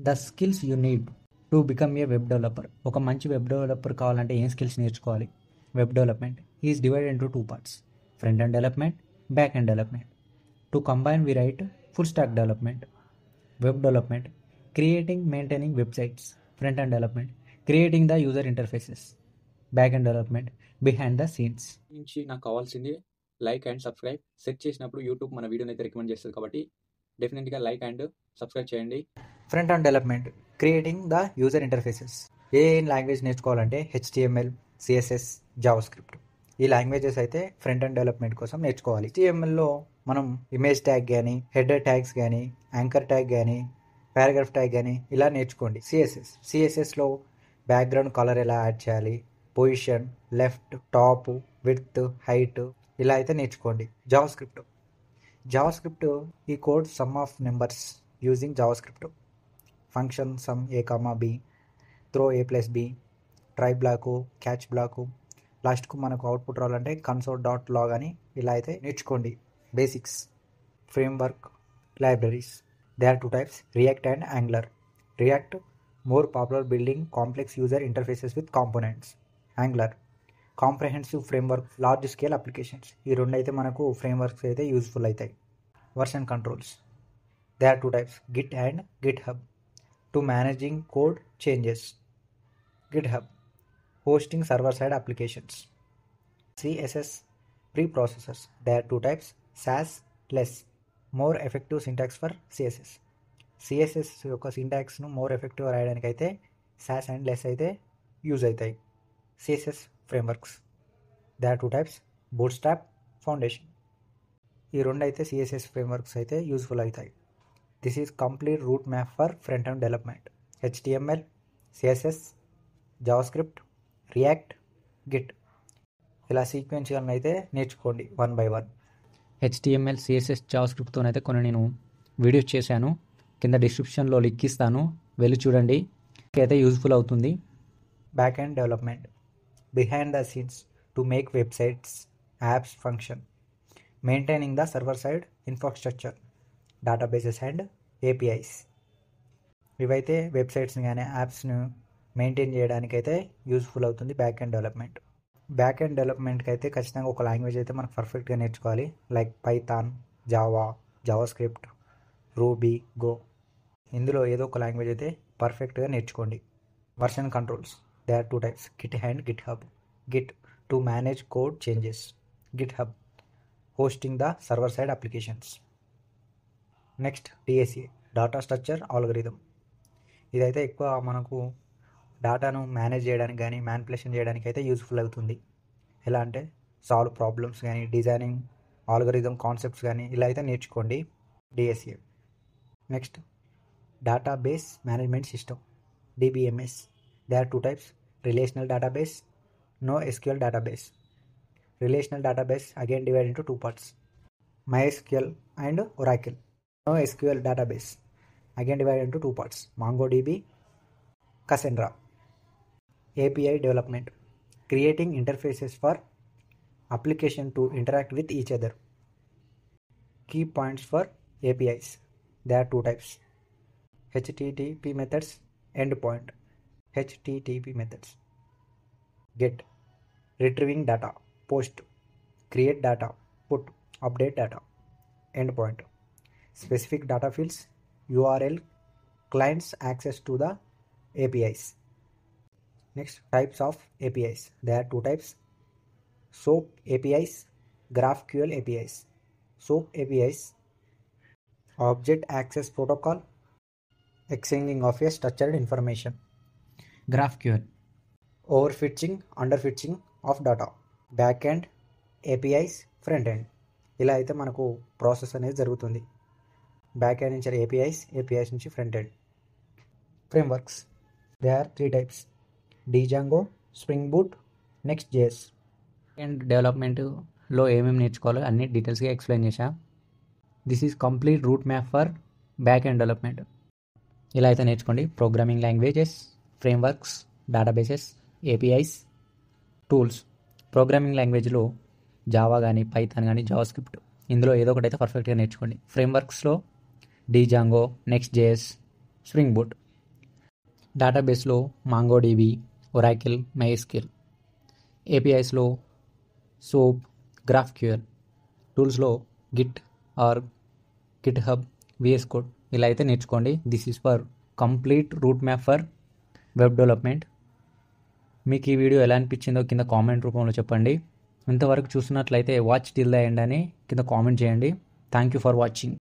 The skills you need to become a web developer. ఒక మంచి web developer కావాలంటే ఏం స్కిల్స్ నేర్చుకోవాలి? Web development is divided into 2 parts: front end development, back end development. To combine we write full stack development. Web development creating, maintaining websites. Front end development creating the user interfaces. Back end development behind the scenes. నుంచి నాకు కావాల్సింది like and subscribe. Search చేసినప్పుడు YouTube మన వీడియోని అయితే recommend చేస్తుంది కాబట్టి డెఫినెట్గా లైక్ అండ్ సబ్స్క్రైబ్ చేయండి. Front end development creating the user interfaces. A language నేర్చుకోవాలంటే HTML, CSS, జావాస్క్రిప్ట్. ఈ లాంగ్వేజెస్ అయితే ఫ్రంట్ ఎండ్ డెవలప్మెంట్ కోసం నేర్చుకోవాలి. HTMLలో మనం ఇమేజ్ ట్యాగ్ కానీ, హెడర్ ట్యాగ్స్ కానీ, యాంకర్ ట్యాగ్ కానీ, పారాగ్రాఫ్ ట్యాగ్ కానీ ఇలా నేర్చుకోండి. CSSలో బ్యాక్గ్రౌండ్ కలర్ ఎలా యాడ్ చేయాలి, position, left, top, width, height ఇలా అయితే నేర్చుకోండి. జావాస్క్రిప్ట్ ఈ code some of numbers using JavaScript. Function some a, b, throw a+b, try block, catch block, లాస్ట్కు మనకు అవుట్పుట్ రావాలంటే console.log అని ఇలా అయితే నేర్చుకోండి. Basics. Framework, libraries. They are 2 types: React and Angular. React more popular building complex user interfaces with components. Angular comprehensive framework, large scale applications. ఈ రెండు అయితే మనకు ఫ్రేమ్వర్క్స్ అయితే యూస్ఫుల్ అవుతాయి. Version controls. They are 2 types: Git and GitHub. To managing code changes. GitHub hosting server-side applications. CSS preprocessors. There are 2 types: SAS, less. More effective syntax for CSS. CSS యొక్క సింటాక్స్ను more ఎఫెక్టివ్గా రాయడానికి అయితే SAS and Less అయితే use అవుతాయి. CSS frameworks. They are 2 types: Bootstrap, Foundation. ఈ రెండు అయితే CSS frameworks అయితే యూజ్ఫుల్ అవుతాయి. This is complete route map for front end development. HTML, CSS, JavaScript, React, Git ఇలా సీక్వెన్షియల్ని అయితే నేర్చుకోండి 1 by 1. HTML, CSS, జావాస్క్రిప్ట్తోనైతే కొన్ని నేను వీడియోస్ చేశాను. కింద డిస్క్రిప్షన్లో లింక్ ఇస్తాను, వెళ్ళి చూడండి, అయితే యూజ్ఫుల్ అవుతుంది. Back end development behind the scenes to make websites, apps function. Maintaining the server side infrastructure, databases and APIs. ఇవైతే వెబ్సైట్స్ని కానీ యాప్స్ను మెయింటైన్ చేయడానికి అయితే యూస్ఫుల్ అవుతుంది back end development. Back end డెవలప్మెంట్కి అయితే ఖచ్చితంగా ఒక లాంగ్వేజ్ అయితే మనకు పర్ఫెక్ట్గా నేర్చుకోవాలి. Like Python, Java, JavaScript, Ruby, Go. ఇందులో ఏదో ఒక లాంగ్వేజ్ అయితే పర్ఫెక్ట్గా నేర్చుకోండి. Version controls. They are 2 types: Git and GitHub. Git to manage code changes. GitHub hosting the server side applications. Next DSA, data structure algorithm. ఇదైతే ఎక్కువ మనకు డేటాను మేనేజ్ చేయడానికి కానీ, మ్యానిపులేషన్ చేయడానికి అయితే యూస్ఫుల్ అవుతుంది. ఎలా అంటే సాల్వ్ ప్రాబ్లమ్స్ కానీ, డిజైనింగ్ ఆల్గరిథం కాన్సెప్ట్స్ కానీ ఇలా అయితే నేర్చుకోండి DSA. Next database management system, DBMS. They are 2 types: relational database, NoSQL database. Relational database again divide into 2 parts: MySQL and Oracle. NoSQL database again divide into 2 parts: MongoDB, Cassandra. API development creating interfaces for application to interact with each other. Key points for APIs. There are 2 types: HTTP methods, endpoint. HTTP methods: get, retrieving data, post, create data, put, update data. Endpoint: specific data fields, URL, clients access to the APIs. Next, types of APIs. There are 2 types: SOAP APIs, GraphQL APIs. SOAP APIs, Object Access Protocol, exchanging of a structured information. GraphQL, overfitting, underfitting of data. Backend APIs, front end. ఇలా అయితే మనకు process అనేది జరుగుతుంది. Back end నుంచి APIs నుంచి front end. Frameworks. They are 3 types: Django, Spring Boot, Next.js. And డెవలప్మెంట్లో ఏమేమి నేర్చుకోవాలో అన్ని డీటెయిల్స్గా ఎక్స్ప్లెయిన్ చేశా. This is complete route map for back end development. ఇలా అయితే నేర్చుకోండి. Programming languages, frameworks, databases, APIs, tools. Programming లాంగ్వేజ్లో జావా కానీ, పైథాన్ కానీ, జావాస్క్రిప్ట్, ఇందులో ఏదో ఒకటి అయితే పర్ఫెక్ట్గా నేర్చుకోండి. ఫ్రేమ్వర్క్స్లో Django, Next.js, Spring Boot. డేటాబేస్లో మాంగోడిబి, ఒరాకిల్, మైఎస్క్యూఎల్. ఏపీఐస్లో సోప్, గ్రాఫ్క్యూఎల్. టూల్స్లో Git or GitHub, VS Code. ఇలా అయితే నేర్చుకోండి. This is for complete route map for web development. మీకు ఈ వీడియో ఎలా అనిపించిందో కింద కామెంట్ రూపంలో చెప్పండి. ఇంతవరకు చూసినట్లయితే వాచ్ టిల్ ద ఎండ్ అని కింద కామెంట్ చేయండి. Thank you for watching.